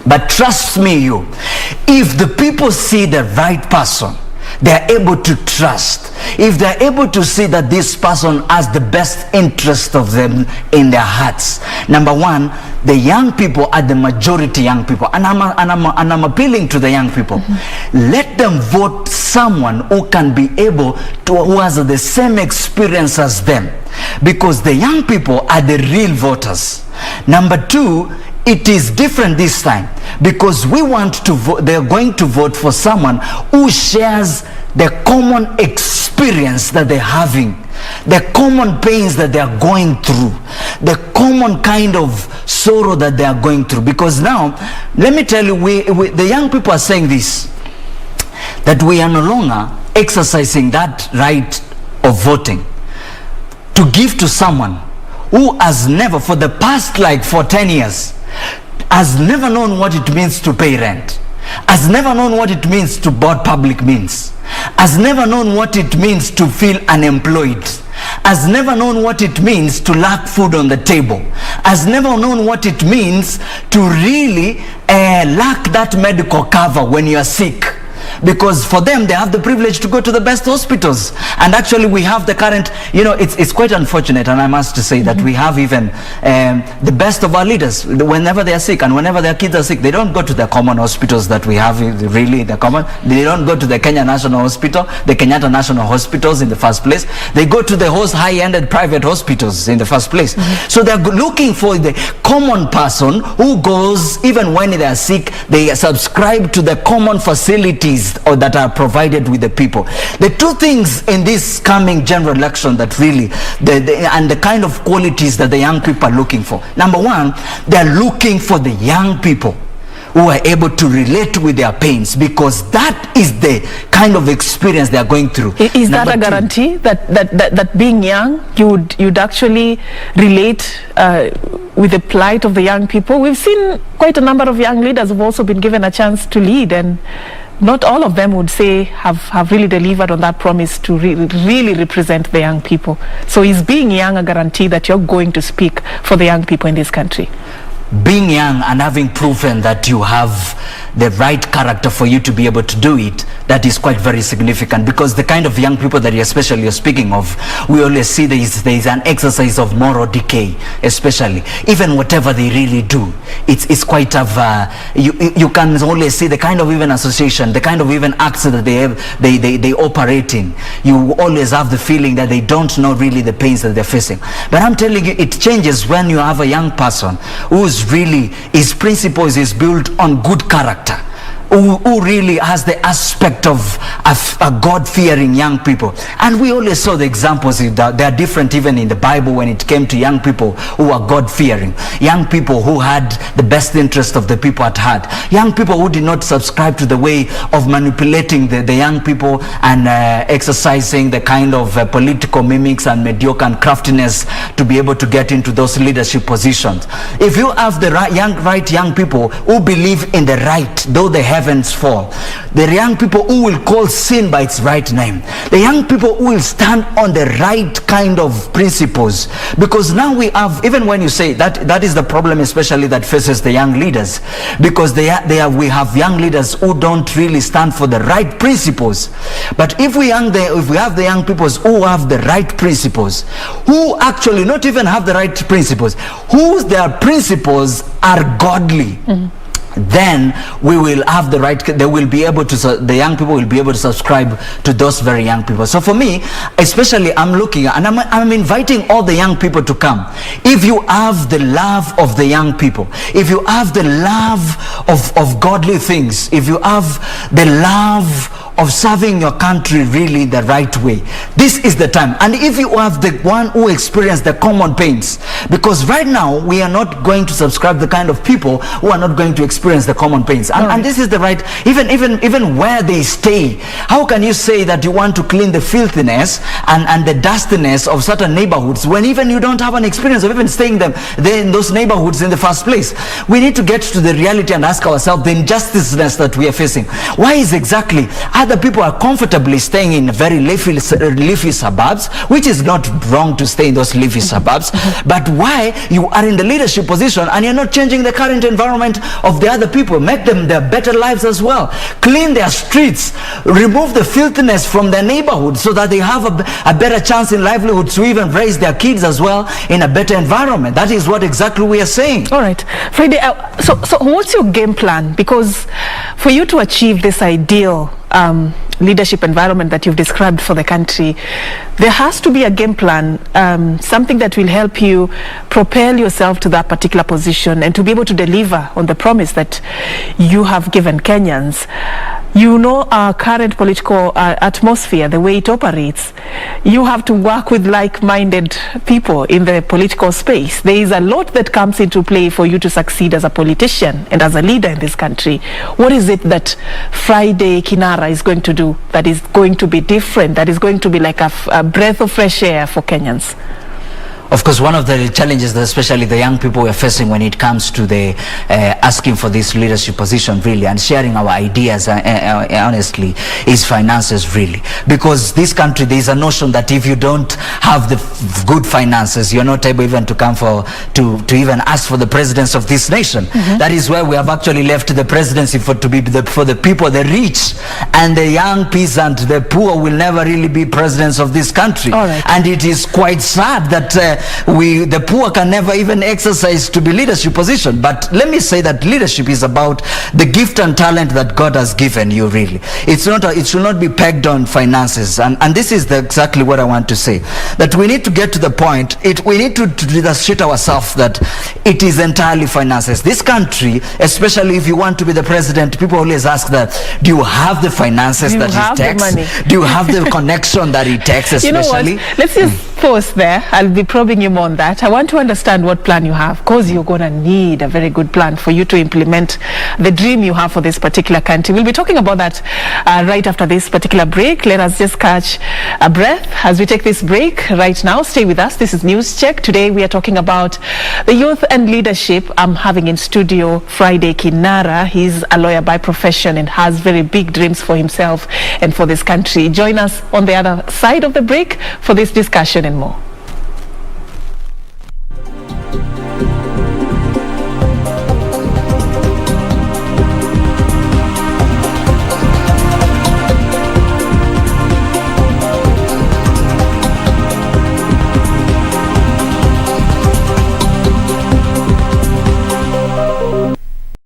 But trust me, if the people see the right person, they are able to trust. If they are able to see that this person has the best interest of them in their hearts. Number one, the young people are the majority young people, and I'm appealing to the young people. Let them vote someone who can be able to, who has the same experience as them, because the young people are the real voters. Number two, it is different this time, because we want to vote, they're going to vote for someone who shares the common experience that they're having, the common pains that they are going through, the common kind of sorrow that they are going through. Because now, let me tell you, the young people are saying this, that we are no longer exercising that right of voting to give to someone who has never, for the past for 10 years, has never known what it means to pay rent, has never known what it means to board public means, has never known what it means to feel unemployed, has never known what it means to lack food on the table, has never known what it means to really lack that medical cover when you are sick. Because for them, they have the privilege to go to the best hospitals. And actually we have the current, it's quite unfortunate, and I must say that we have even the best of our leaders, whenever they are sick and whenever their kids are sick, they don't go to the common hospitals that we have, really the common. They don't go to the Kenya National Hospital, the Kenyatta National Hospitals in the first place. They go to the high-ended private hospitals in the first place. So they're looking for the common person who goes, even when they are sick, they subscribe to the common facilities or that are provided with the people. The two things in this coming general election that really, and the kind of qualities that the young people are looking for. Number one, they're looking for the young people who are able to relate with their pains, because that is the kind of experience they are going through.
Is that a guarantee that being young, you'd actually relate with the plight of the young people? We've seen quite a number of young leaders who've also been given a chance to lead, and not all of them would say have really delivered on that promise to really represent the young people. So is being young a guarantee that you're going to speak for the young people in this country?
Being young and having proven that you have the right character for you to be able to do it, that is quite very significant, because the kind of young people that you're speaking of, we always see there is an exercise of moral decay, especially even whatever they really do, it's quite of you can always see the kind of even association, the kind of even acts that they operate in. You always have the feeling that they don't know really the pains that they're facing. But I'm telling you, it changes when you have a young person who's really, his principles is built on good character, who really has the aspect of a God-fearing young people. And we always saw the examples. They are different even in the Bible when it came to young people who are God-fearing, young people who had the best interest of the people at heart, young people who did not subscribe to the way of manipulating the young people and exercising the kind of political mimics and mediocre and craftiness to be able to get into those leadership positions. If you have the right young people who believe in the right, though they heavens fall, the young people who will call sin by its right name, the young people who will stand on the right kind of principles, because now we have, even when you say that is the problem especially that faces the young leaders, because we have young leaders who don't really stand for the right principles. But if we have the young people who have the right principles, who actually not even have the right principles, whose their principles are godly, then we will have the right, they will be able to, the young people will be able to subscribe to those very young people. So for me, especially, I'm looking and I'm inviting all the young people to come. If you have the love of the young people, if you have the love of godly things, if you have the love of serving your country really the right way, this is the time. And if you have the one who experienced the common pains, because right now we are not going to subscribe the kind of people who are not going to experience the common pains, and this is the right, even where they stay. How can you say that you want to clean the filthiness and the dustiness of certain neighborhoods when even you don't have an experience of even staying in those neighborhoods in the first place? We need to get to the reality and ask ourselves the injusticeness that we are facing. Why is exactly other people are comfortably staying in very leafy suburbs, which is not wrong to stay in those leafy suburbs, but why you are in the leadership position and you're not changing the current environment of the other people, make them their better lives as well, clean their streets, remove the filthiness from their neighborhood so that they have a better chance in livelihood to even raise their kids as well in a better environment. That is what exactly we are saying.
All right, Friday, so what's your game plan? Because for you to achieve this ideal leadership environment that you've described for the country, there has to be a game plan, something that will help you propel yourself to that particular position and to be able to deliver on the promise that you have given Kenyans. You know our current political atmosphere, the way it operates. You have to work with like-minded people in the political space. There is a lot that comes into play for you to succeed as a politician and as a leader in this country. What is it that Friday Kinara is going to do that is going to be different, that is going to be like a breath of fresh air for Kenyans?
Of course, one of the challenges that especially the young people are facing when it comes to the asking for this leadership position really and sharing our ideas honestly is finances really. Because this country, there is a notion that if you don't have the good finances, you're not able even to come to even ask for the presidency of this nation. That is where we have actually left the presidency for the people, the rich, and the young peasant, the poor will never really be presidents of this country. And it is quite sad that the poor can never even exercise to be leadership position. But let me say that leadership is about the gift and talent that God has given you really. It should not be pegged on finances, and this is exactly what I want to say, that we need to get to the point, we need to illustrate ourselves that it is entirely finances. This country, especially if you want to be the president, people always ask that, do you have the finances that it takes? Do you have the connection that it takes, especially?
You know what? Let's just pause there. I'll be probing you more on that. I want to understand what plan you have, because you're going to need a very good plan for you to implement the dream you have for this particular country. We'll be talking about that right after this particular break. Let us just catch a breath as we take this break right now. Stay with us. This is News Check. Today we are talking about the youth and leadership. I'm having in studio Friday Kinara. He's a lawyer by profession and has very big dreams for himself and for this country. Join us on the other side of the break for this discussion and more.